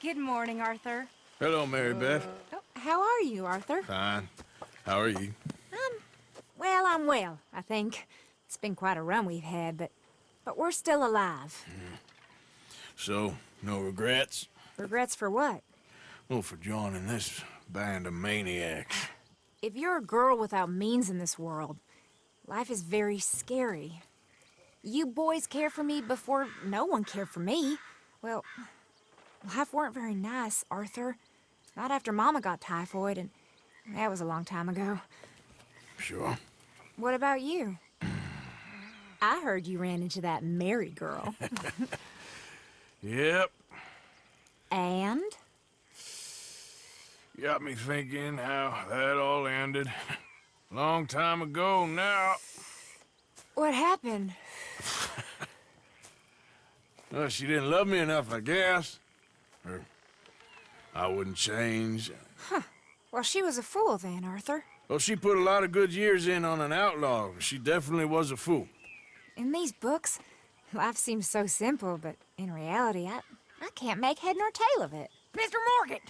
Good morning, Arthur. Hello, Mary Beth. Oh, how are you, Arthur? Fine. How are you? Well, I'm well, I think. It's been quite a run we've had, but we're still alive. So, no regrets? Regrets for what? Well, for joining this band of maniacs. If you're a girl without means in this world, life is very scary. You boys cared for me before no one cared for me. Well, life weren't very nice, Arthur. Not after Mama got typhoid, and that was a long time ago. Sure. What about you? I heard you ran into that Mary girl. Yep. And? Got me thinking how that all ended. Long time ago now. What happened? Well, she didn't love me enough, I guess. Or I wouldn't change. Well, she was a fool then, Arthur. Well, she put a lot of good years in on an outlaw. She definitely was a fool. In these books, life seems so simple, but in reality, I can't make head nor tail of it. Mr. Morgan!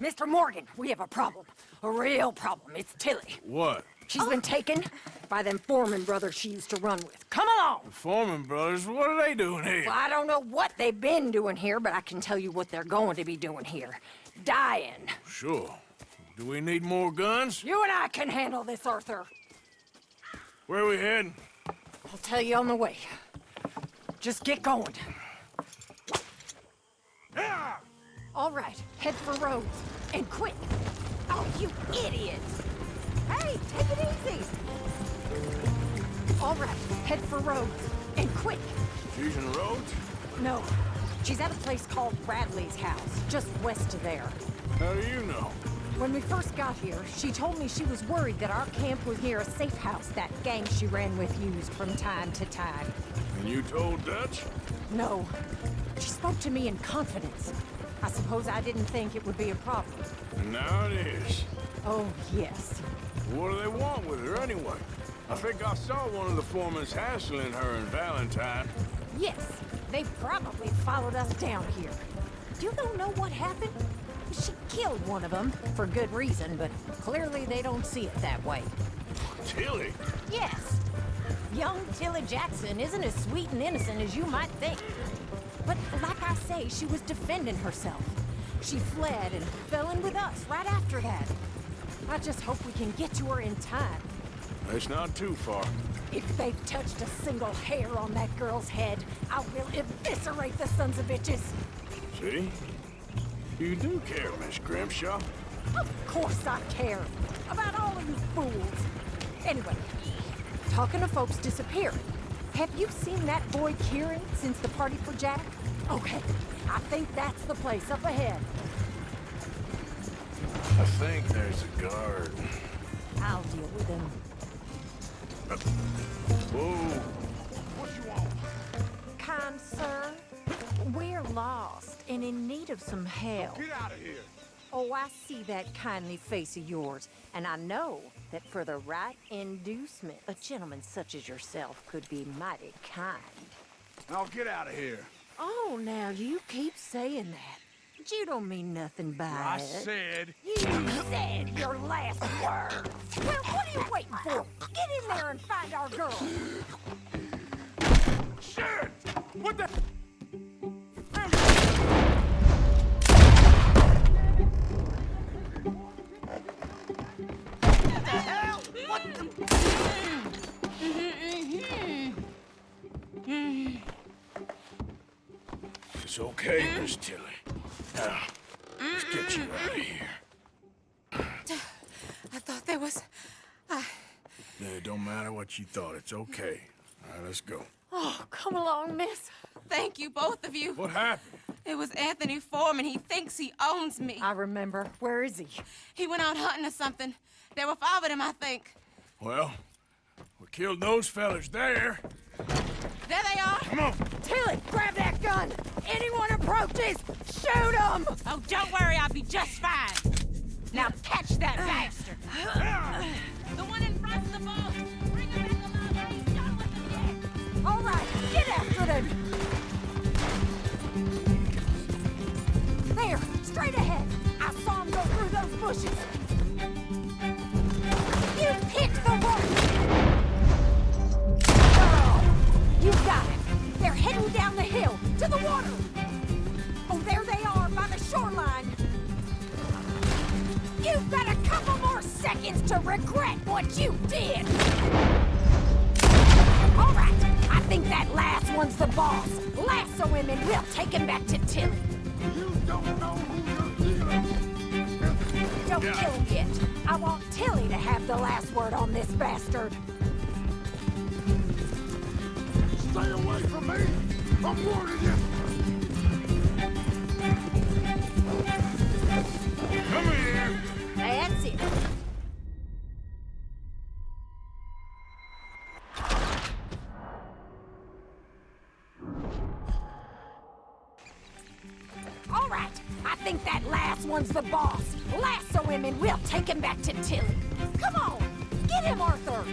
Mr. Morgan, we have a problem. A real problem. It's Tilly. What? She's been taken by them Foreman brothers she used to run with. Come along! The Foreman brothers, what are they doing here? Well, I don't know what they've been doing here, but I can tell you what they're going to be doing here. Dying. Sure. Do we need more guns? You and I can handle this, Arthur. Where are we heading? I'll tell you on the way. Just get going. All right, head for Rhodes. And quick! Oh, you idiots! Hey, take it easy! All right, head for Rhodes. And quick! Fusion Roads? No, she's at a place called Bradley's house, just west of there. How do you know? When we first got here, she told me she was worried that our camp was near a safe house that gang she ran with used from time to time. And you told Dutch? No, she spoke to me in confidence. I suppose I didn't think it would be a problem. And now it is. Oh, yes. What do they want with her anyway? I think I saw one of the foremans hassling her and Valentine. Yes, they probably followed us down here. You don't know what happened? She killed one of them, for good reason, but clearly they don't see it that way. Tilly? Yes. Young Tilly Jackson isn't as sweet and innocent as you might think. But like I say, she was defending herself. She fled and fell in with us right after that. I just hope we can get to her in time. It's not too far. If they've touched a single hair on that girl's head, I will eviscerate the sons of bitches. See? You do care, Miss Grimshaw. Of course I care. About all of you fools. Anyway, talking to folks disappearing. Have you seen that boy Kieran since the party for Jack? Okay, I think that's the place up ahead. I think there's a guard. I'll deal with him. Whoa. What you want? Kind sir, we're lost and in need of some help. Get out of here. Oh, I see that kindly face of yours, and I know that for the right inducement, a gentleman such as yourself could be mighty kind. Now get out of here. Oh, now you keep saying that. But you don't mean nothing by I it. said. You said your last word. Well, what are you waiting for? Get in there and find our girl. Shit! What the? It's okay, Miss Tilly. Now, let's get you out of here. I thought there was... It don't matter what you thought. It's okay. All right, let's go. Oh, come along, miss. Thank you, both of you. What happened? It was Anthony Foreman. He thinks he owns me. I remember. Where is he? He went out hunting or something. There were 5 of them, I think. Well, we killed those fellas there. There they are. Come on. Tilly, grab that gun! Anyone approaches, shoot them! Oh, don't worry. I'll be just fine. Now catch that bastard. The one in front's the boat. Bring him in the log. He's done with the dead. All right, get after them! There, to regret what you did! All right, I think that last one's the boss. Lasso him and we'll take him back to Tilly. You don't know who you're killing. Don't kill him yet. I want Tilly to have the last word on this bastard. Stay away from me! I'm warning you! Come here! That's it. All right, I think that last one's the boss. Lasso him and we'll take him back to Tilly. Come on, get him, Arthur.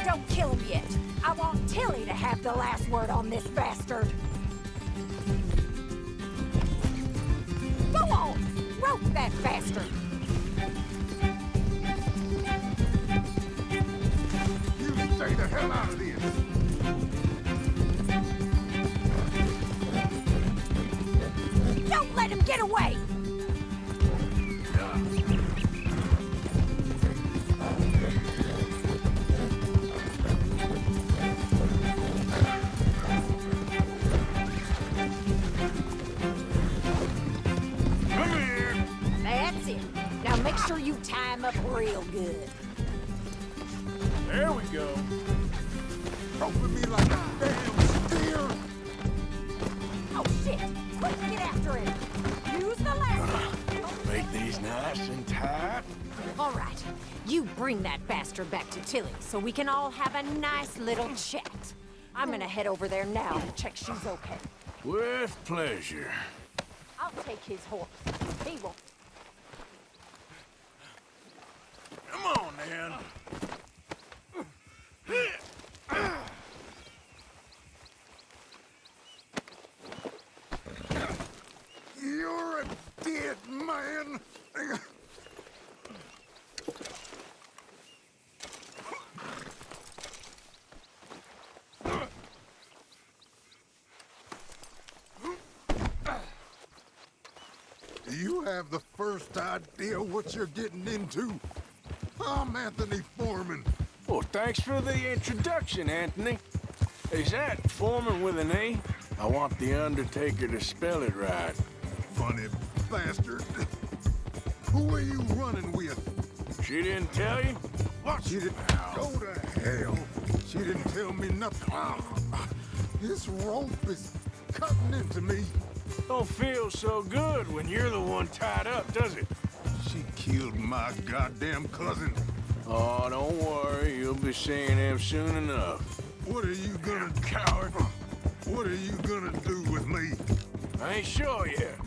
Don't kill him yet. I want Tilly to have the last word on this bastard. Go on, rope that bastard. You stay the hell out of this! Don't let him get away! Come here! That's it. Now make sure you tie him up real good. There we go. Roping me like a damn steer! Oh shit! Quick, get after him! Use the lasso! Make these nice and tight. All right, you bring that bastard back to Tilly so we can all have a nice little chat. I'm gonna head over there now to check she's okay. With pleasure. I'll take his horse. He won't. Come on, then. You're a dead man! Do you have the first idea what you're getting into? I'm Anthony Foreman. Well, thanks for the introduction, Anthony. Is that Foreman with an A? I want the Undertaker to spell it right. Funny bastard. Who are you running with? She didn't tell you? What? She didn't go to hell. She didn't tell me nothing. This rope is cutting into me. Don't feel so good when you're the one tied up, does it? She killed my goddamn cousin. Oh, don't worry. You'll be seeing him soon enough. What are you gonna, coward? What are you gonna do with me? I ain't sure yet.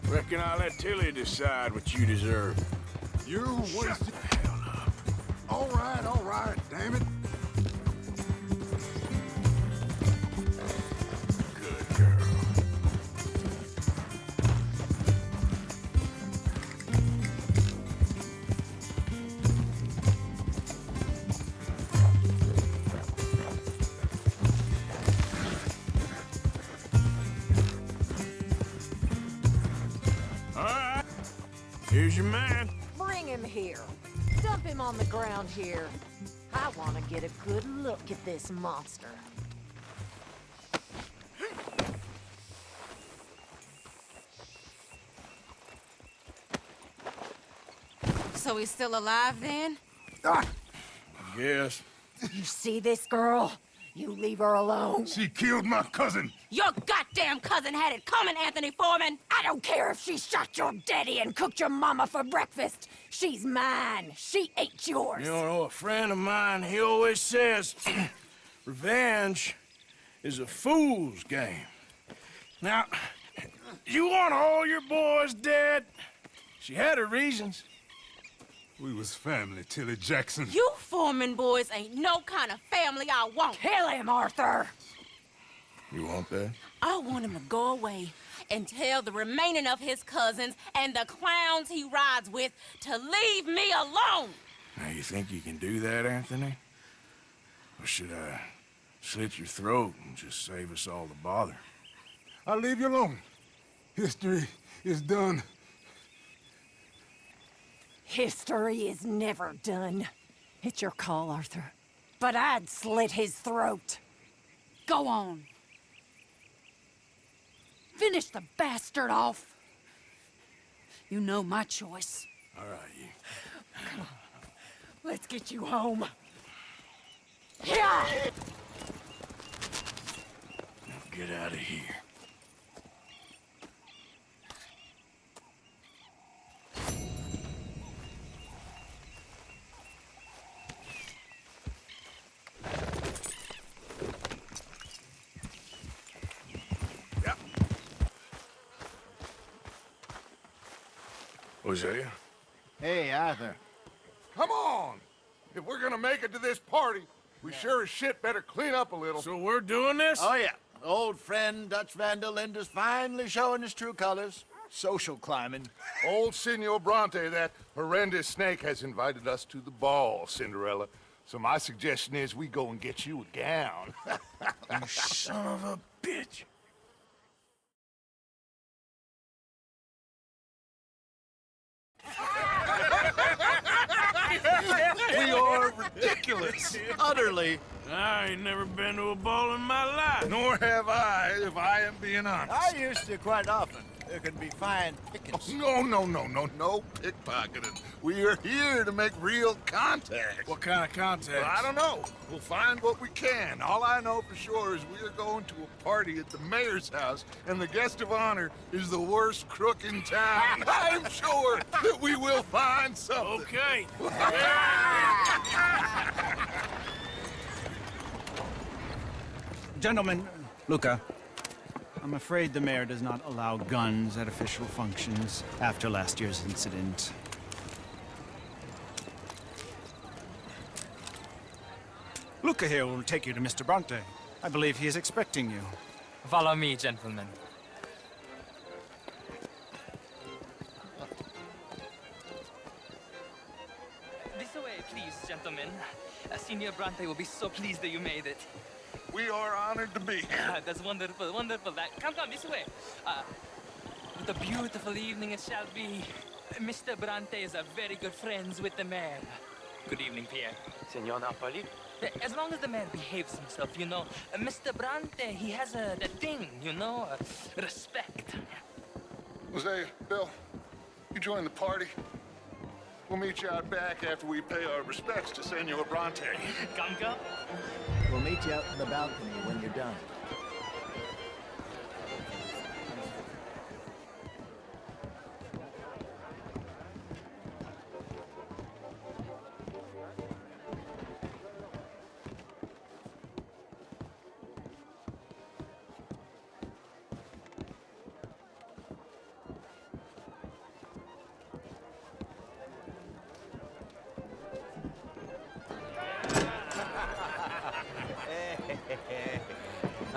Reckon I'll let Tilly decide what you deserve. You're wasting... Shut the hell up. All right, damn it. Good girl. All right. Here's your man. Bring him here. Dump him on the ground here. I want to get a good look at this monster. So he's still alive then? Yes. You see this girl? You leave her alone. She killed my cousin. Your goddamn cousin had it coming, Anthony Foreman! I don't care if she shot your daddy and cooked your mama for breakfast. She's mine. She ate yours. You know, a friend of mine, he always says, revenge is a fool's game. Now, you want all your boys dead? She had her reasons. We was family, Tilly Jackson. You Foreman boys ain't no kind of family I want. Kill him, Arthur. You want that? I want him to go away and tell the remaining of his cousins and the clowns he rides with to leave me alone. Now, you think you can do that, Anthony? Or should I slit your throat and just save us all the bother? I'll leave you alone. History is done. History is never done. It's your call, Arthur. But I'd slit his throat. Go on. Finish the bastard off. You know my choice. All right, you. Let's get you home. Yeah! Get out of here. Hosea? Hey, Arthur. Come on! If we're gonna make it to this party, we sure as shit better clean up a little. So we're doing this? Oh, yeah. Old friend Dutch Van der Linde's finally showing his true colors. Social climbing. Old Senor Bronte, that horrendous snake, has invited us to the ball, Cinderella. So my suggestion is we go and get you a gown. You son of a bitch. We are ridiculous. Utterly. I ain't never been to a ball in my life. Nor have I, if I am being honest. I used to quite often. There can be fine pickings. No pickpocketing. We are here to make real contact. What kind of contact? Well, I don't know. We'll find what we can. All I know for sure is we are going to a party at the mayor's house, and the guest of honor is the worst crook in town. I'm sure that we will find something. Okay. Gentlemen, Luca, I'm afraid the mayor does not allow guns at official functions after last year's incident. Luca here will take you to Mr. Bronte. I believe he is expecting you. Follow me, gentlemen. This way, please, gentlemen. Senior Bronte will be so pleased that you made it. We are honored to be here. That's wonderful, wonderful. Come, this way. What a beautiful evening it shall be. Mr. Bronte is a very good friends with the mayor. Good evening, Pierre. Senor Napoli? As long as the mayor behaves himself, you know. Mr. Bronte, he has that thing, you know, respect. Jose, Bill, you join the party. We'll meet you out back after we pay our respects to Senor Bronte. Come. We'll meet you out in the balcony when you're done.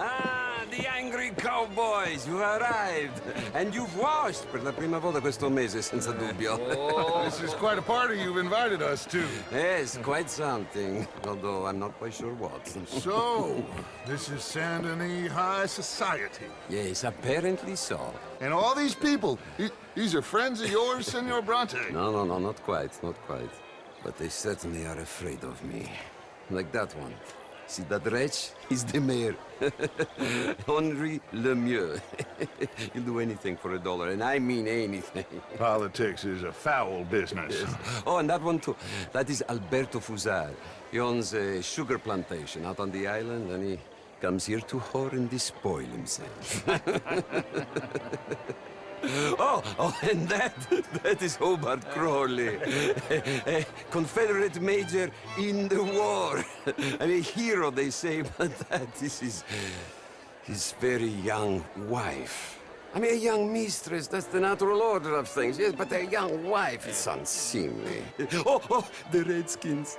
Ah, the angry cowboys, you arrived. And you've washed per la prima volta questo mese, senza dubbio. This is quite a party you've invited us to. Yes, quite something. Although I'm not quite sure what. So, this is Saint Denis High Society. Yes, apparently so. And all these people, these are friends of yours, Senor Bronte? No, not quite, not quite. But they certainly are afraid of me. Like that one. See that wretch? He's the mayor. Henri Lemieux. He'll do anything for $1, and I mean anything. Politics is a foul business. Yes. Oh, and that one too. That is Alberto Fusar. He owns a sugar plantation out on the island, and he comes here to whore and despoil himself. Oh, and that is Hobart Crawley, a Confederate major in the war. I mean, a hero, they say, but that is his very young wife. I mean, a young mistress, that's the natural order of things, yes, but a young wife, it's unseemly. Oh, the Redskins.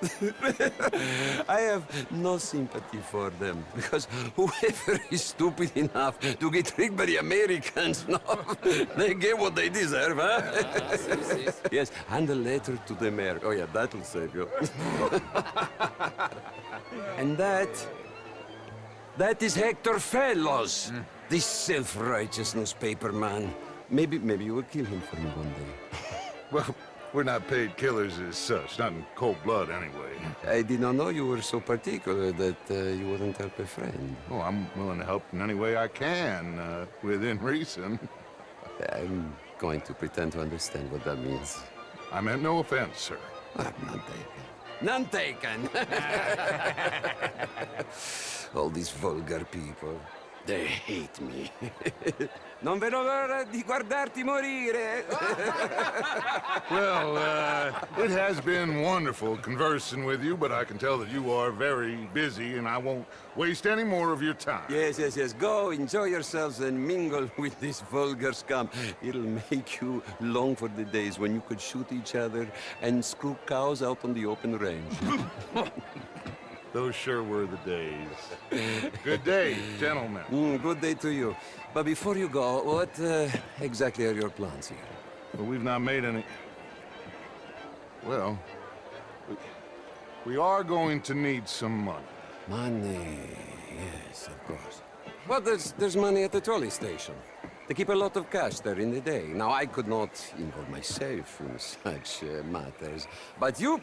I have no sympathy for them, because whoever is stupid enough to get tricked by the Americans, no, they get what they deserve, huh? Yes, and a letter to the mayor. Oh, yeah, that'll save you. And that is Hector Fellows. This self-righteous newspaper man. Maybe you will kill him for me one day. Well, We're not paid killers as such, not in cold blood anyway. I did not know you were so particular that you wouldn't help a friend. Oh, I'm willing to help in any way I can, within reason. I'm going to pretend to understand what that means. I meant no offense, sir. None taken. None taken! All these vulgar people. They hate me. Non vedo l'ora di guardarti morire. Well, it has been wonderful conversing with you, but I can tell that you are very busy, and I won't waste any more of your time. Yes. Go, enjoy yourselves, and mingle with this vulgar scum. It'll make you long for the days when you could shoot each other and screw cows out on the open range. Those sure were the days. Good day, gentlemen. Good day to you. But before you go, what exactly are your plans here? Well, we've not made any... Well, we are going to need some money. Money, yes, of course. Well, there's money at the trolley station. They keep a lot of cash there in the day. Now, I could not involve myself in such matters. But you,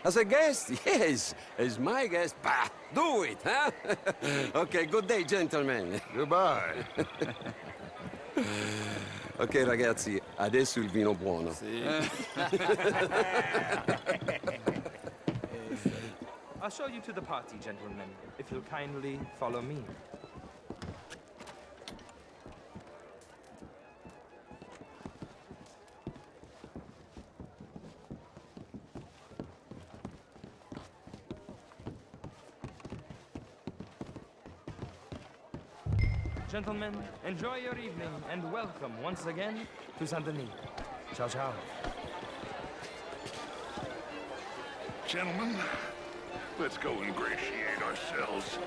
as a guest, yes, as my guest, bah, do it, huh? Okay, good day, gentlemen. Goodbye. Ok, ragazzi, adesso il vino buono. I'll show you to the party, gentlemen, if you'll kindly follow me. Gentlemen, enjoy your evening and welcome once again to Saint Denis. Ciao, ciao. Gentlemen, let's go ingratiate ourselves.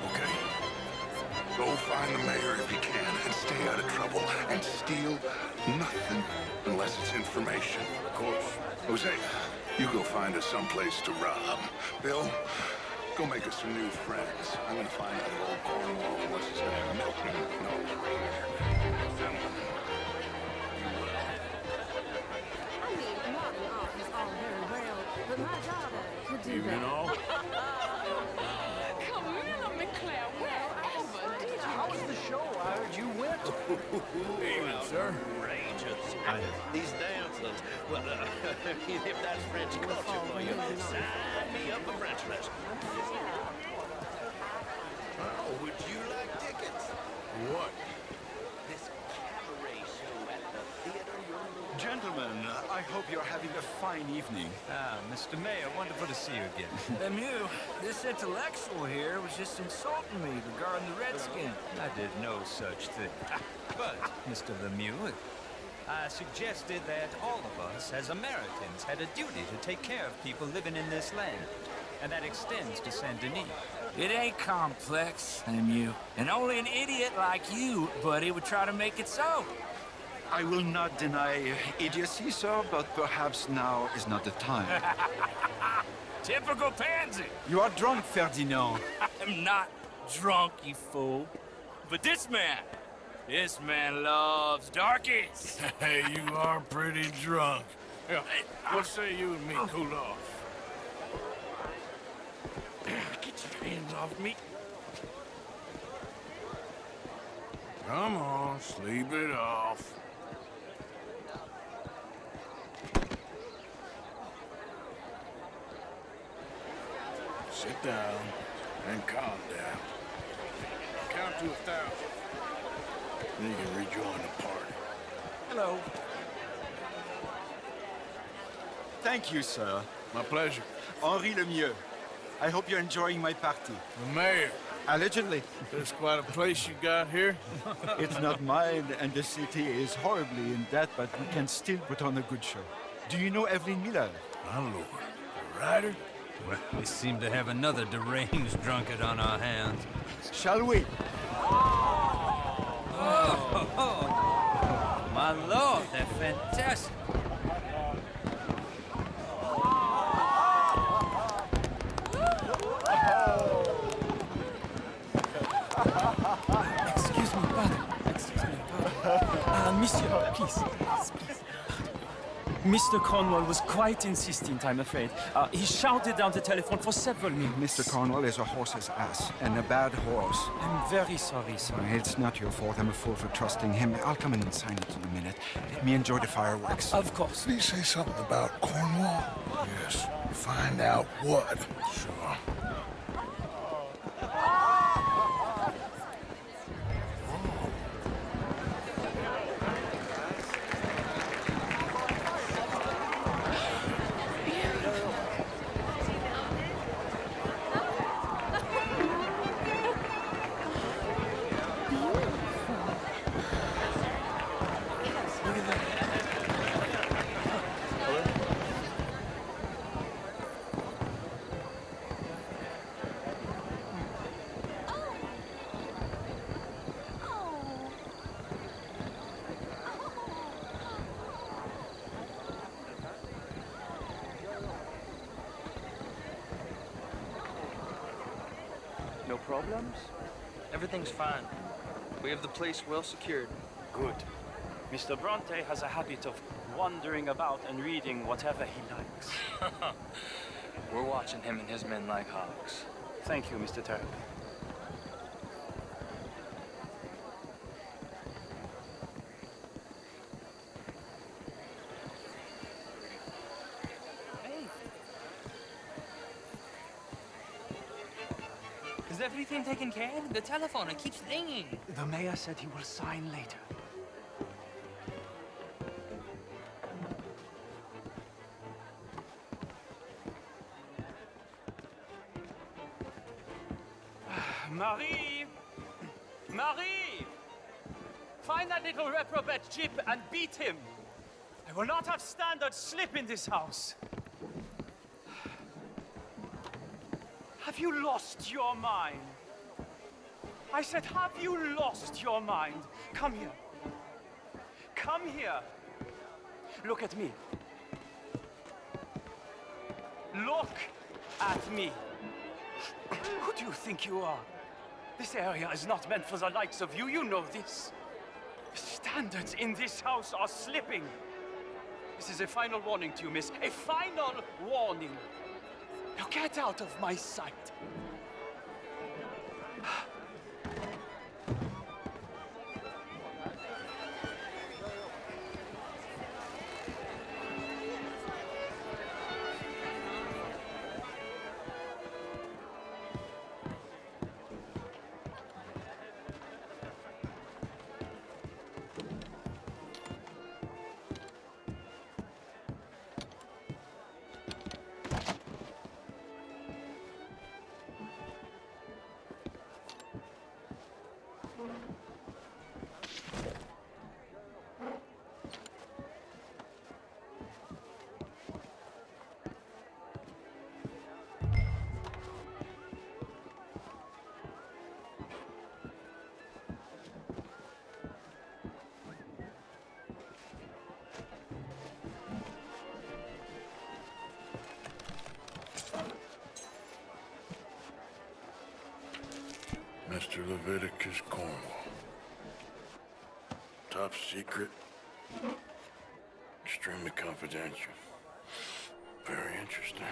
Okay. Go find the mayor if you can and stay out of trouble and steal nothing unless it's information. Of course. Jose, you go find us someplace to rob. Bill, go make us some new friends. I'm gonna find that old Cornwall, what's his name? Milton. No. I mean, modern art is all very well, but my daughter could do that. Camilla McClare, wherever did you How was the show? I heard you went. Evening, sir. These dancers, well, if that's French culture for you, sign me up for French lesson. Oh, would you like tickets? What? This cabaret show at the theater. Gentlemen, I hope you're having a fine evening. Mr. Mayor, wonderful to see you again. Lemieux, this intellectual here was just insulting me regarding the Redskin. I did no such thing. But, Mr. Lemieux, I suggested that all of us, as Americans, had a duty to take care of people living in this land. And that extends to Saint Denis. It ain't complex, Lemieux. And only an idiot like you, buddy, would try to make it so. I will not deny idiocy, sir, but perhaps now is not the time. Typical pansy. You are drunk, Ferdinand. I'm not drunk, you fool. But this man loves darkies. Hey, you are pretty drunk. Yeah, hey, what say you and me cool off? Get your hands off me. Come on, sleep it off. Sit down and calm down. Count to 1,000. Then you can rejoin the party. Hello. Thank you, sir. My pleasure. Henri Lemieux. I hope you're enjoying my party. The mayor. Allegedly. There's quite a place you got here. It's not mine, and the city is horribly in debt, but we can still put on a good show. Do you know Evelyn Miller? My lord. The writer? Well, we seem to have another deranged drunkard on our hands. Shall we? Oh, my lord, they're fantastic. Monsieur, please. Mr. Cornwall was quite insistent, I'm afraid. He shouted down the telephone for several minutes. Mr. Cornwall is a horse's ass, and a bad horse. I'm very sorry, sir. It's not your fault. I'm a fool for trusting him. I'll come in and sign it in a minute. Let me enjoy the fireworks. Of course. Did he say something about Cornwall? Yes. Find out what. Sure. No problems? Everything's fine. We have the place well secured. Good. Mr. Bronte has a habit of wandering about and reading whatever he likes. We're watching him and his men like hawks. Thank you, Mr. Turk. Is everything taken care of? The telephone, it keeps ringing. The mayor said he will sign later. Marie! Marie! Find that little reprobate Jip and beat him. I will not have standards slip in this house. Have you lost your mind? I said, have you lost your mind? Come here. Come here. Look at me. Look at me. Who do you think you are? This area is not meant for the likes of you. You know this. The standards in this house are slipping. This is a final warning to you, miss. A final warning. Now get out of my sight. Mr. Leviticus Cornwall. Top secret. Extremely confidential. Very interesting.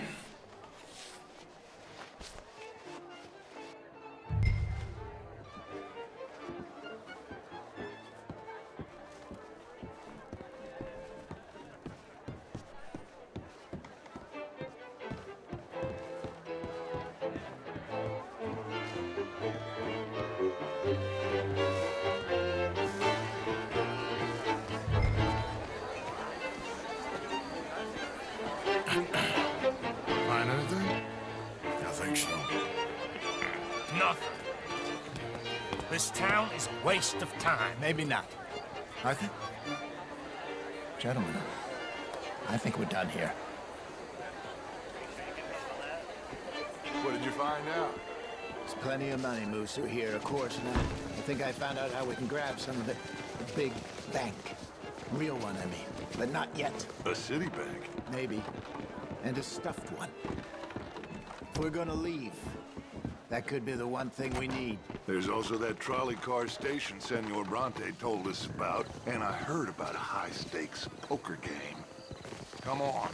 Find anything? I think so. Nothing. This town is a waste of time. Maybe not. I think... Gentlemen, I think we're done here. What did you find out? There's plenty of money moves through here, of course, and I think I found out how we can grab some of it. A big bank. Real one, I mean. But not yet. A city bank? Maybe. And a stuffed one. If we're gonna leave, That could be the one thing we need. There's also that trolley car station Senor Bronte told us about, and I heard about a high-stakes poker game. Come on.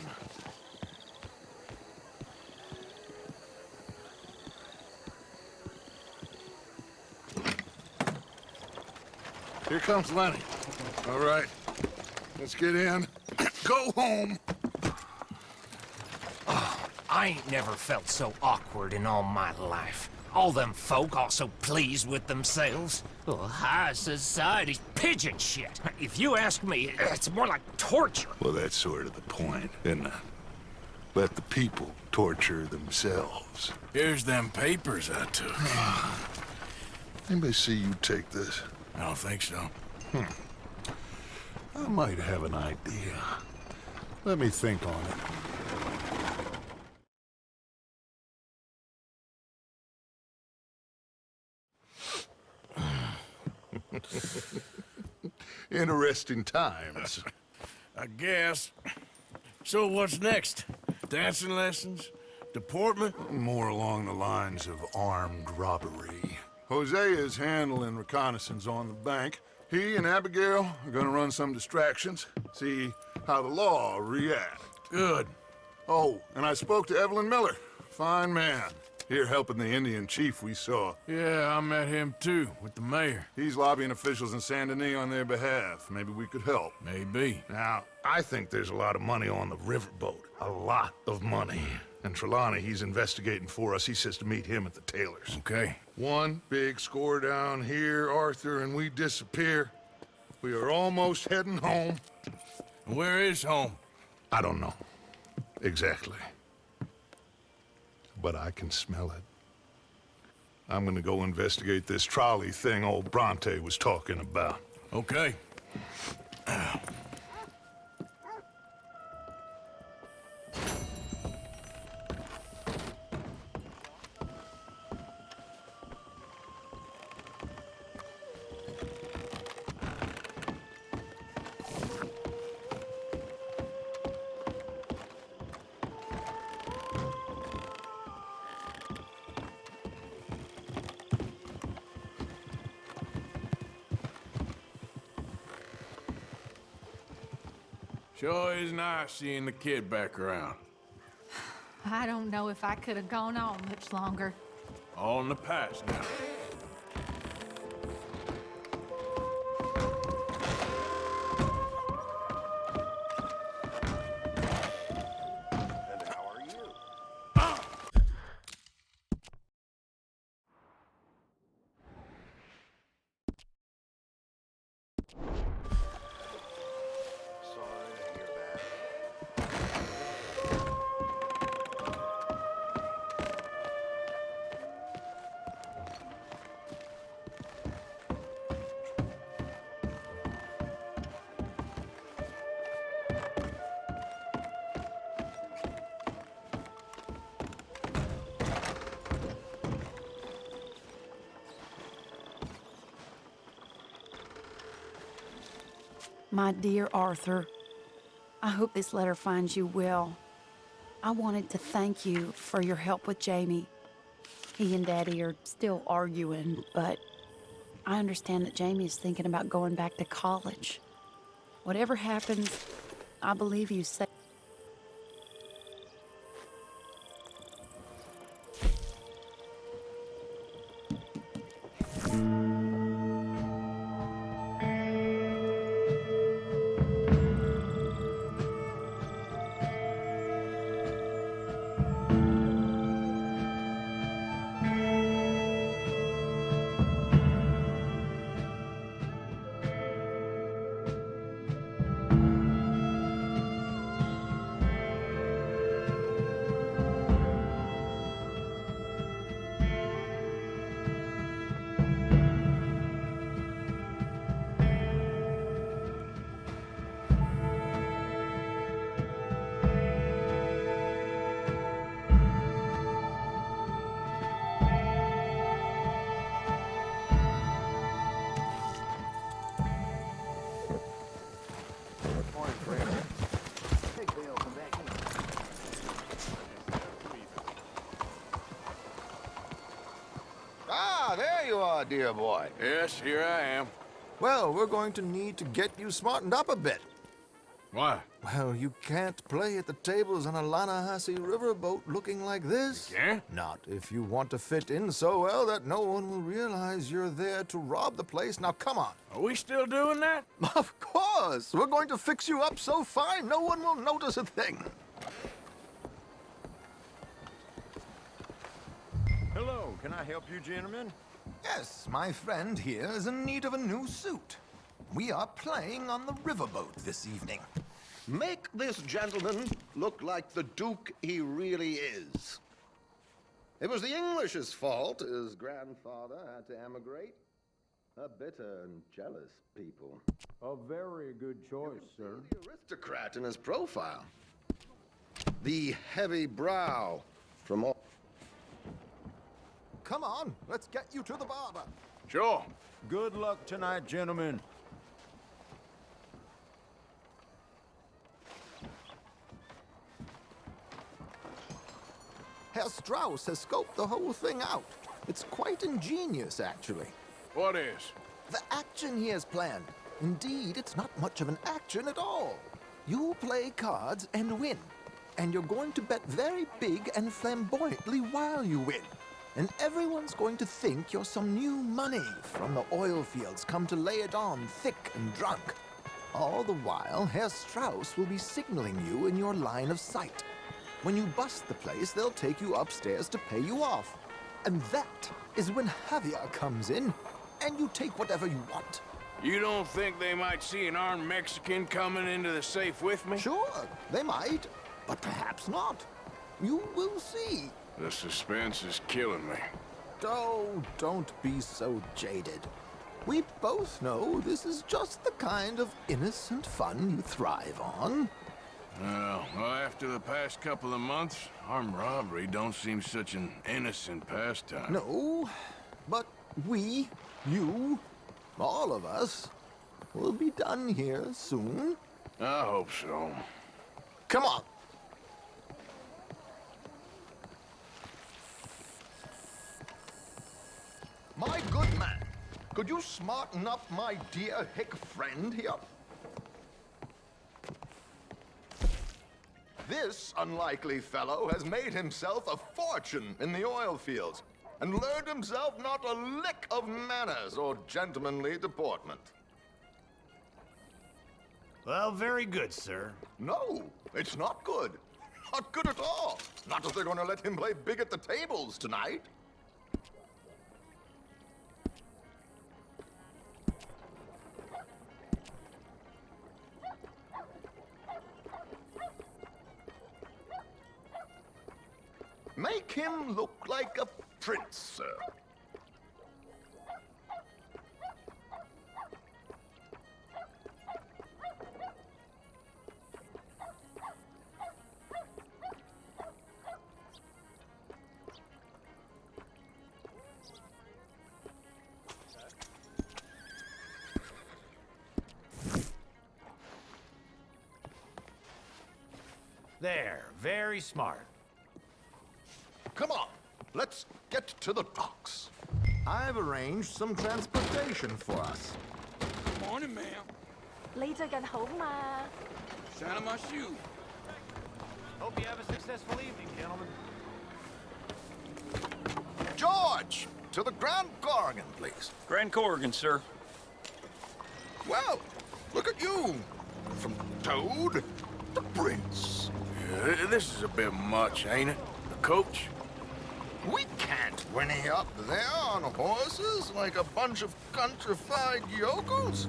Here comes Lenny. All right, let's get in. Go home. I ain't never felt so awkward in all my life. All them folk all so pleased with themselves. Oh, high society's pigeon shit. If you ask me, it's more like torture. Well, that's sort of the point, isn't it? Let the people torture themselves. Here's them papers I took. Anybody see you take this? I don't think so. I might have an idea. Let me think on it. Interesting times. I guess. So what's next? Dancing lessons? Deportment? More along the lines of armed robbery. Hosea is handling reconnaissance on the bank. He and Abigail are gonna run some distractions, see how the law reacts. Good. Oh, and I spoke to Evelyn Miller. Fine man. Here helping the Indian chief we saw. Yeah, I met him too, with the mayor. He's lobbying officials in Saint Denis on their behalf. Maybe we could help. Maybe. Now, I think there's a lot of money on the riverboat. A lot of money. And Trelawney, he's investigating for us. He says to meet him at the Taylors. Okay. One big score down here, Arthur, and we disappear. We are almost heading home. Where is home? I don't know. Exactly. But I can smell it. I'm gonna go investigate this trolley thing old Bronte was talking about. Okay. Sure is nice seeing the kid back around. I don't know if I could have gone on much longer. All in the past now. My dear Arthur, I hope this letter finds you well. I wanted to thank you for your help with Jamie. He and Daddy are still arguing, but I understand that Jamie is thinking about going back to college. Whatever happens, I believe you say. dear boy? Yes, here I am. Well, we're going to need to get you smartened up a bit. Why? Well, you can't play at the tables on a Lannahechee riverboat looking like this. Yeah? Not if you want to fit in so well that no one will realize you're there to rob the place. Now, come on. Are we still doing that? Of course. We're going to fix you up so fine no one will notice a thing. Hello, can I help you, gentlemen? Yes, my friend here is in need of a new suit. We are playing on the riverboat this evening. Make this gentleman look like the Duke he really is. It was the English's fault his grandfather had to emigrate. A bitter and jealous people. A very good choice, sir. The aristocrat in his profile. The heavy brow from all... Come on, let's get you to the barber. Sure. Good luck tonight, gentlemen. Herr Strauss has scoped the whole thing out. It's quite ingenious, actually. What is? The action he has planned. Indeed, it's not much of an action at all. You play cards and win. And you're going to bet very big and flamboyantly while you win. And everyone's going to think you're some new money from the oil fields come to lay it on thick and drunk. All the while, Herr Strauss will be signaling you in your line of sight. When you bust the place, they'll take you upstairs to pay you off. And that is when Javier comes in, and you take whatever you want. You don't think they might see an armed Mexican coming into the safe with me? Sure, they might, but perhaps not. You will see. The suspense is killing me. Oh, don't be so jaded. We both know this is just the kind of innocent fun you thrive on. Well, after the past couple of months, armed robbery don't seem such an innocent pastime. No, but we, you, all of us, will be done here soon. I hope so. Come on. My good man, could you smarten up my dear hick friend here? This unlikely fellow has made himself a fortune in the oil fields and learned himself not a lick of manners or gentlemanly deportment. Well, very good, sir. No, it's not good. Not good at all. Not if they're going to let him play big at the tables tonight. Make him look like a prince, sir. There, very smart. Come on, let's get to the docks. I've arranged some transportation for us. Morning, ma'am. 你最近好嘛？ Shining my shoe. Hope you have a successful evening, gentlemen. George, to the Grand Corrigan, please. Grand Corrigan, sir. Well, look at you. From Toad to Prince. Yeah, this is a bit much, ain't it? The coach? We can't whinny up there on horses like a bunch of countrified yokels.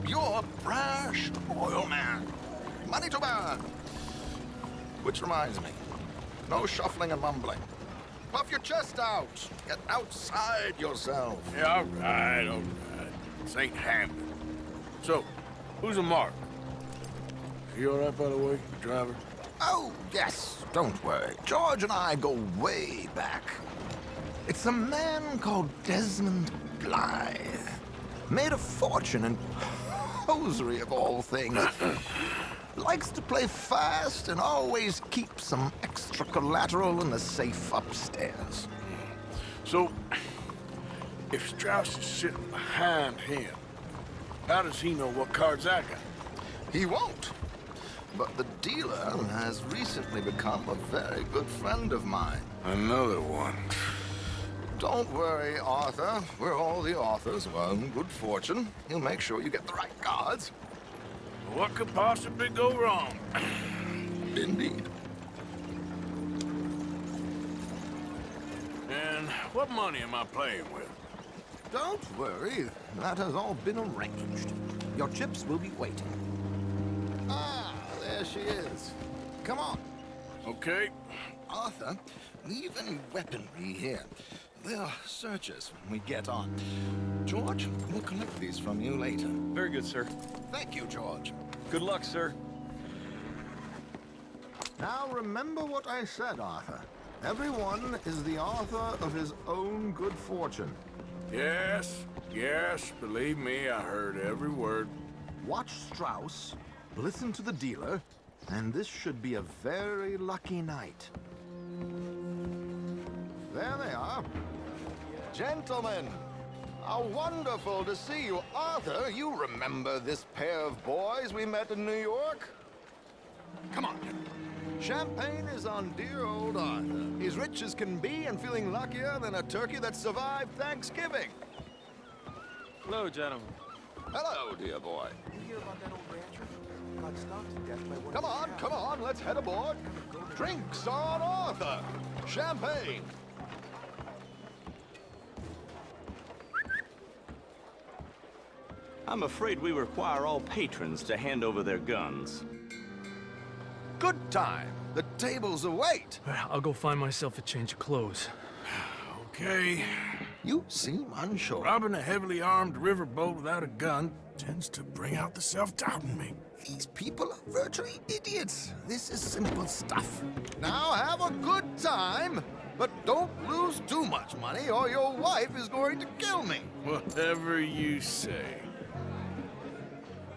You're a brash oil man. Money to burn. Which reminds me, no shuffling and mumbling. Puff your chest out. Get outside yourself. Yeah, all right, all right. This ain't happening. So, who's a mark? Is he all right, by the way, the driver? Oh, yes. Don't worry. George and I go way back. It's a man called Desmond Blythe. Made a fortune in hosiery of all things. Likes to play fast and always keeps some extra collateral in the safe upstairs. So, If Strauss is sitting behind him, how does he know what cards I got? He won't. But the dealer has recently become a very good friend of mine. Another one. Don't worry, Arthur. We're all the authors of our own good fortune. He'll make sure you get the right cards. What could possibly go wrong? Indeed. And what money am I playing with? Don't worry. That has all been arranged. Your chips will be waiting. Ah, there she is. Come on. Okay. Arthur, leave any weaponry here. They'll search us when we get on. George, we'll collect these from you later. Very good, sir. Thank you, George. Good luck, sir. Now remember what I said, Arthur. Everyone is the author of his own good fortune. Yes, believe me, I heard every word. Watch Strauss, listen to the dealer, and this should be a very lucky night. There they are. Gentlemen, how wonderful to see you. Arthur, you remember this pair of boys we met in New York? Come on. Champagne is on dear old Arthur. He's rich as can be and feeling luckier than a turkey that survived Thanksgiving. Hello, gentlemen. Hello, dear boy. You hear about that old rancher? Got stung to death by one Come on, let's head aboard. Drinks on Arthur. Champagne. I'm afraid we require all patrons to hand over their guns. Good time. The tables await. I'll go find myself a change of clothes. Okay. You seem unsure. Robbing a heavily armed riverboat without a gun tends to bring out the self-doubt in me. These people are virtually idiots. This is simple stuff. Now have a good time, but don't lose too much money or your wife is going to kill me. Whatever you say.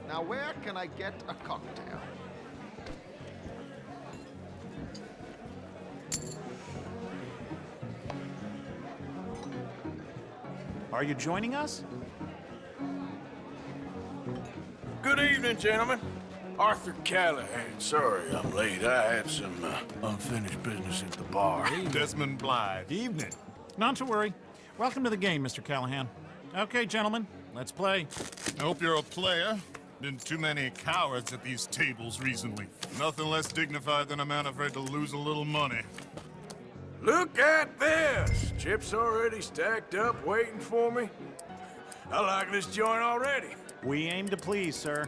Now where can I get a cocktail? Are you joining us? Good evening, gentlemen. Arthur Callahan. Sorry I'm late. I had some unfinished business at the bar. Desmond Blythe. Evening. Not to worry. Welcome to the game, Mr. Callahan. Okay, gentlemen, let's play. I hope you're a player. Been too many cowards at these tables recently. Nothing less dignified than a man afraid to lose a little money. Look at this! Chips already stacked up, waiting for me. I like this joint already. We aim to please, sir.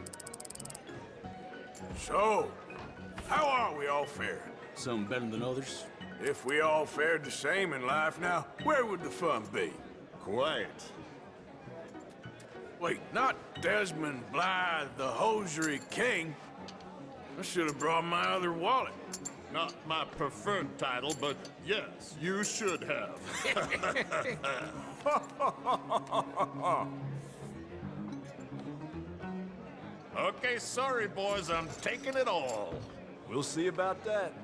So, how are we all faring? Some better than others. If we all fared the same in life now, where would the fun be? Quiet. Wait, not Desmond Blythe, the hosiery king. I should have brought my other wallet. Not my preferred title, but yes, you should have. Okay, sorry, boys, I'm taking it all. We'll see about that.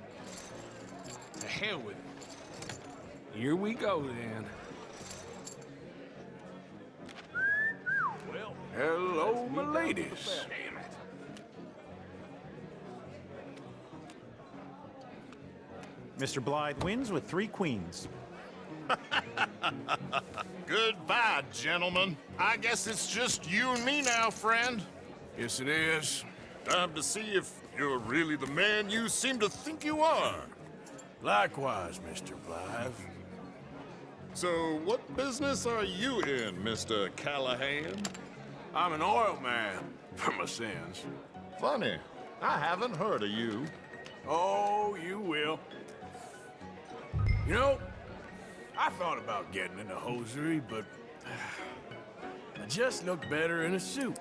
To hell with it. Here we go, then. Well, hello, my ladies. Damn it. Mr. Blythe wins with 3 queens. Goodbye, gentlemen. I guess it's just you and me now, friend. Yes, it is. Time to see if you're really the man you seem to think you are. Likewise, Mr. Blythe. So, what business are you in, Mr. Callahan? I'm an oil man, for my sins. Funny. I haven't heard of you. Oh, you will. You know, I thought about getting into hosiery, but I just look better in a suit.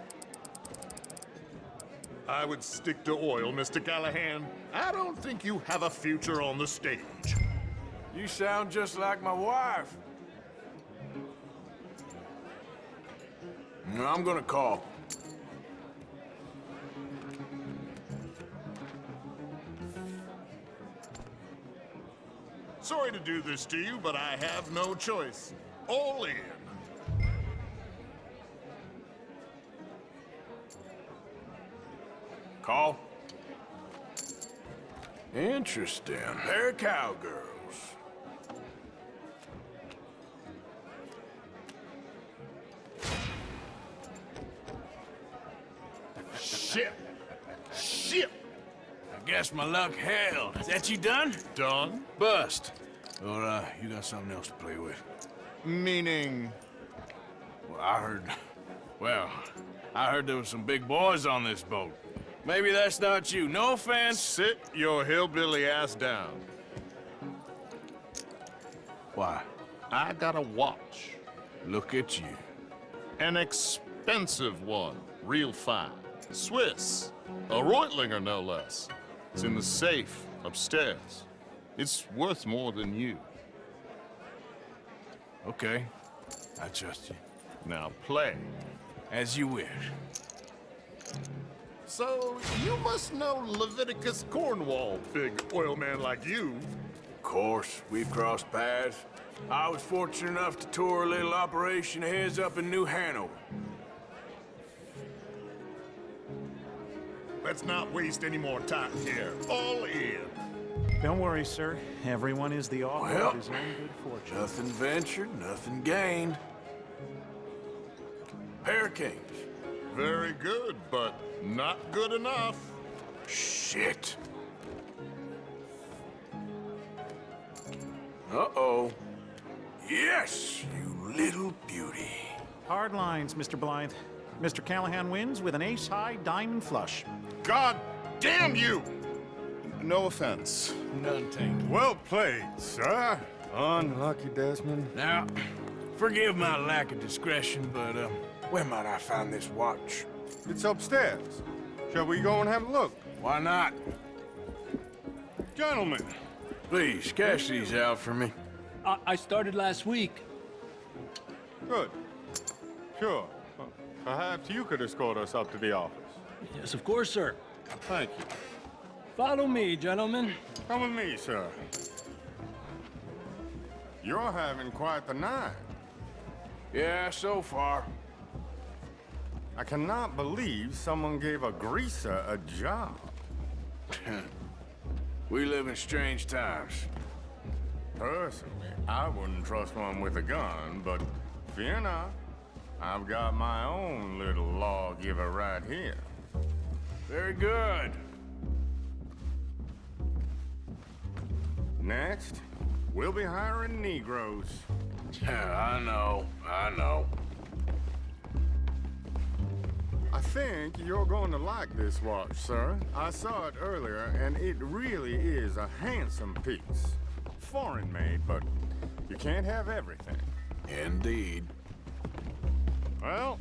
I would stick to oil, Mr. Callahan. I don't think you have a future on the stage. You sound just like my wife. I'm gonna call. Sorry to do this to you, but I have no choice. All in. Call? Interesting. Pair of cowgirls. Shit! Shit! I guess my luck held. Is that you done? Done? Bust. Or, you got something else to play with? Meaning? Well, I heard there was some big boys on this boat. Maybe that's not you. No offense. Sit your hillbilly ass down. Why? I got a watch. Look at you. An expensive one. Real fine. Swiss. A Reutlinger, no less. It's in the safe upstairs. It's worth more than you. Okay. I trust you. Now play. As you wish. So, you must know Leviticus Cornwall, big oil man like you. Of course, we've crossed paths. I was fortunate enough to tour a little operation of his up in New Hanover. Let's not waste any more time here. All in. Don't worry, sir. Everyone is the author Well, of his own good fortune. Nothing ventured, nothing gained. Pair of kings. Very good, but not good enough. Shit. Uh-oh. Yes, you little beauty. Hard lines, Mr. Blythe. Mr. Callahan wins with an ace-high diamond flush. God damn you! No offense. None taken. Well played, sir. Unlucky, Desmond. Now, forgive my lack of discretion, but, where might I find this watch? It's upstairs. Shall we go and have a look? Why not? Gentlemen. Please, cash these out for me. I started last week. Good. Sure. Perhaps you could escort us up to the office. Yes, of course, sir. Thank you. Follow me, gentlemen. Come with me, sir. You're having quite the night. Yeah, so far. I cannot believe someone gave a greaser a job. We live in strange times. Personally, I wouldn't trust one with a gun, but fear not. I've got my own little lawgiver right here. Very good. Next, we'll be hiring Negroes. I know. I think you're going to like this watch, sir. I saw it earlier, and it really is a handsome piece. Foreign made, but you can't have everything. Indeed. Well,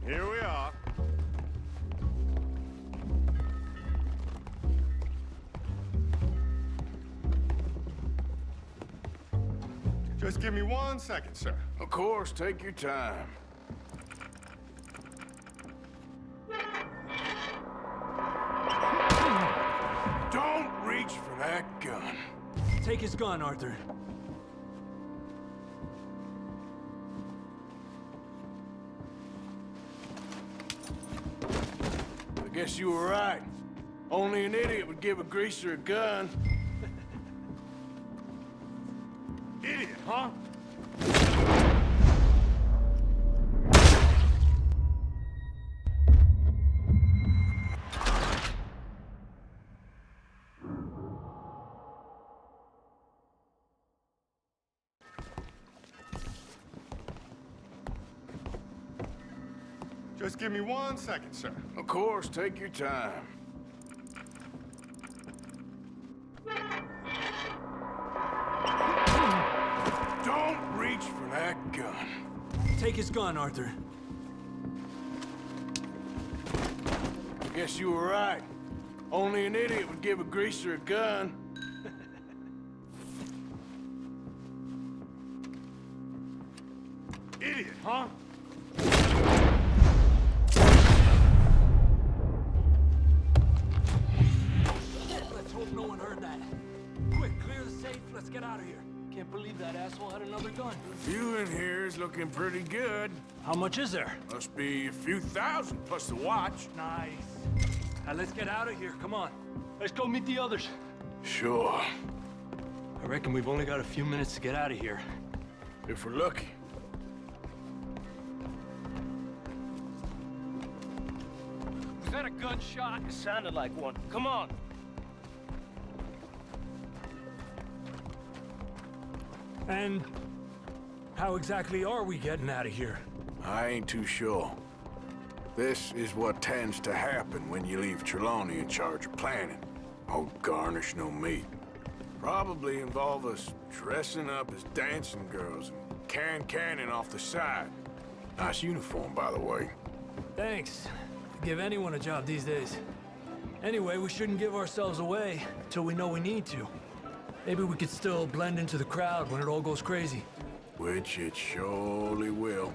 here we are. Just give me 1 second, sir. Of course, take your time. Don't reach for that gun. Take his gun, Arthur. I guess you were right. Only an idiot would give a greaser a gun. Idiot, huh? Just give me 1 second, sir. Of course, take your time. Don't reach for that gun. Take his gun, Arthur. I guess you were right. Only an idiot would give a greaser a gun. Idiot, huh? Let's hope no one heard that. Quick, clear the safe. Let's get out of here. Can't believe that asshole had another gun. You in here is looking pretty good. How much is there? Must be a few thousand plus the watch. Nice. Now let's get out of here. Come on. Let's go meet the others. Sure. I reckon we've only got a few minutes to get out of here. If we're lucky. Was that a gunshot? It sounded like one. Come on. And how exactly are we getting out of here? I ain't too sure. This is what tends to happen when you leave Trelawney in charge of planning. Oh, garnish no meat. Probably involve us dressing up as dancing girls and carrying cannon off the side. Nice uniform, by the way. Thanks. Give anyone a job these days. Anyway, we shouldn't give ourselves away until we know we need to. Maybe we could still blend into the crowd when it all goes crazy. Which it surely will.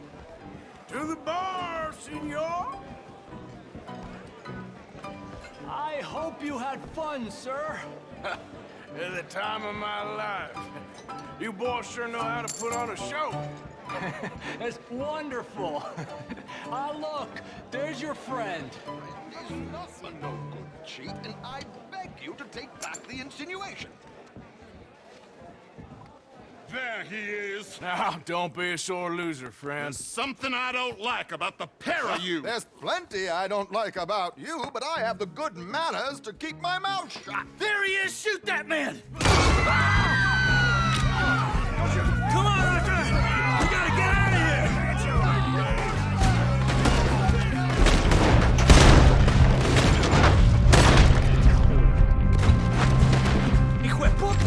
To the bar, senor! I hope you had fun, sir. At the time of my life. You boys sure know how to put on a show. That's wonderful. Ah, look, there's your friend. He's not a no-good cheat, and I beg you to take back the insinuation. There he is. Now, don't be a sore loser, friend. There's something I don't like about the pair of you. There's plenty I don't like about you, but I have the good manners to keep my mouth shut. There he is! Shoot that man! Come on, Arthur! We gotta get out of here! Hijo de puta!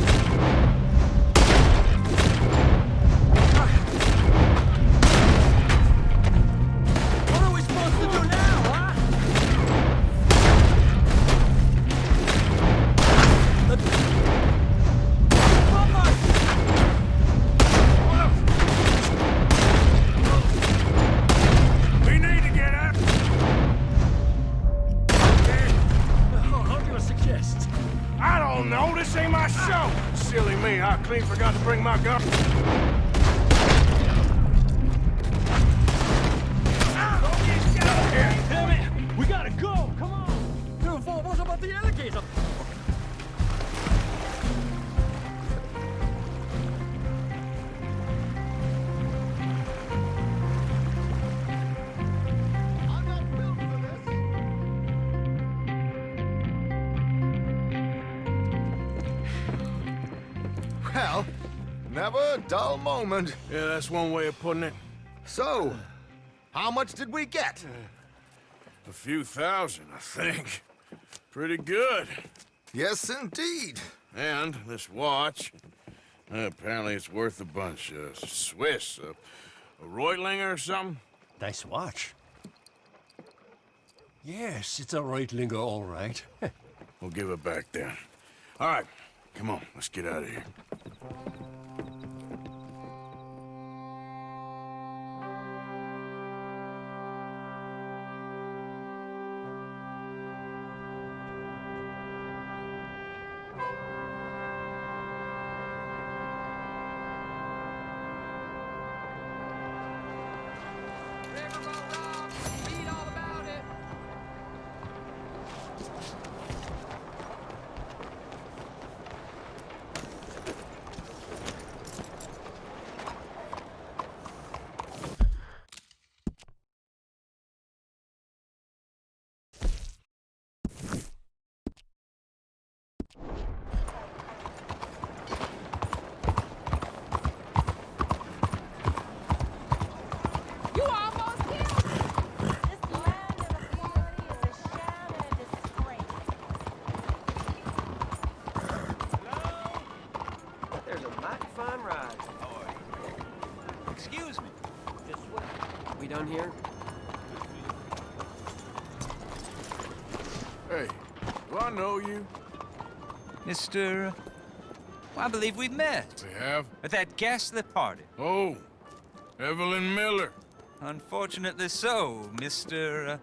Clean forgot to bring my gun. Damn it! We gotta go! Come on! Vamos about the alligator! Well, never a dull moment. Yeah, that's one way of putting it. So, how much did we get? A few thousand, I think. Pretty good. Yes, indeed. And this watch, apparently it's worth a bunch. Swiss, a Reutlinger or something? Nice watch. Yes, it's a Reutlinger, all right. We'll give it back then. All right, come on, let's get out of here. Excuse me. This way. We done here? Hey, do I know you? Mr. Well, I believe we've met. We have? At that ghastly party. Oh, Evelyn Miller. Unfortunately so, Mr.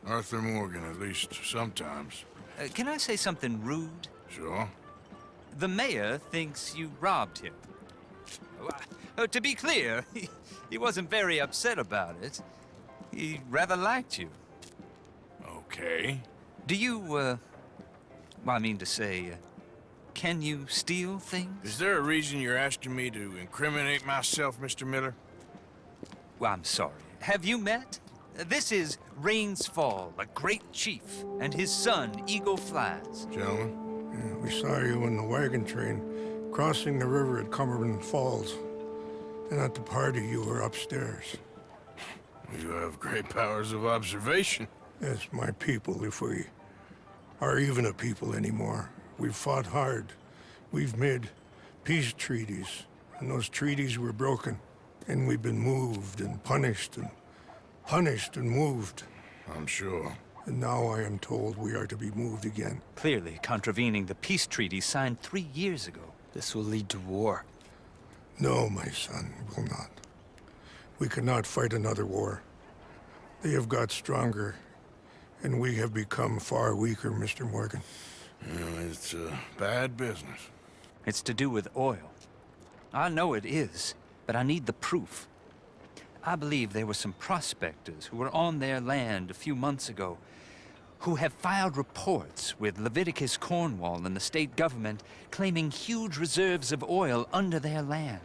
Arthur Morgan, at least sometimes. Can I say something rude? Sure. The mayor thinks you robbed him. To be clear, he wasn't very upset about it. He rather liked you. Okay. Do you, well, I mean to say, can you steal things? Is there a reason you're asking me to incriminate myself, Mr. Miller? Well, I'm sorry. Have you met? This is Rains Fall, a great chief, and his son, Eagle Flies. Gentlemen? Yeah, we saw you in the wagon train crossing the river at Cumberland Falls. And at the party, you were upstairs. You have great powers of observation. Yes, my people, if we are even a people anymore. We've fought hard. We've made peace treaties, and those treaties were broken. And we've been moved and punished and moved. I'm sure. And now I am told we are to be moved again. Clearly contravening the peace treaty signed 3 years ago. This will lead to war. No, my son, it will not. We cannot fight another war. They have got stronger, and we have become far weaker, Mr. Morgan. Well, it's a bad business. It's to do with oil. I know it is, but I need the proof. I believe there were some prospectors who were on their land a few months ago who have filed reports with Leviticus Cornwall and the state government claiming huge reserves of oil under their land.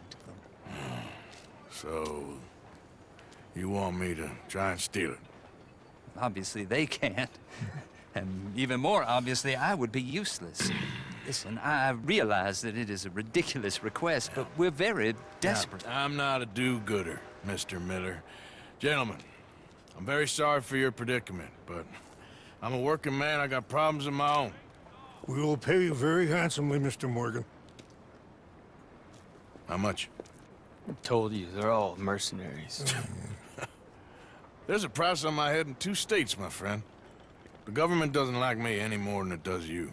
So, you want me to try and steal it? Obviously they can't. And even more obviously, I would be useless. Listen, I realize that it is a ridiculous request, but we're very desperate. Now, I'm not a do-gooder, Mr. Miller. Gentlemen, I'm very sorry for your predicament, but I'm a working man. I got problems of my own. We will pay you very handsomely, Mr. Morgan. How much? I told you, they're all mercenaries. There's a price on my head in 2 states, my friend. The government doesn't like me any more than it does you.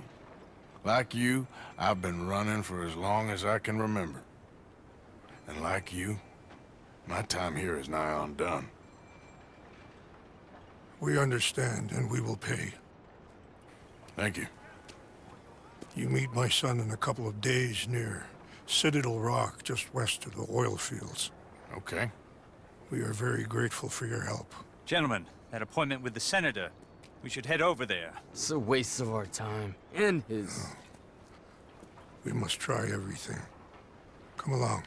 Like you, I've been running for as long as I can remember. And like you, my time here is nigh undone. We understand, and we will pay. Thank you. You meet my son in a couple of days near Citadel Rock, just west of the oil fields. Okay. We are very grateful for your help. Gentlemen, that appointment with the senator. We should head over there. It's a waste of our time. And his. We must try everything. Come along.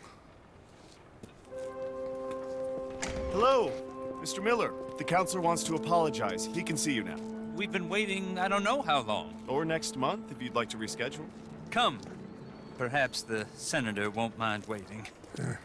Hello, Mr. Miller. The counselor wants to apologize. He can see you now. We've been waiting I don't know how long. Or next month, if you'd like to reschedule. Come. Perhaps the senator won't mind waiting. Yeah.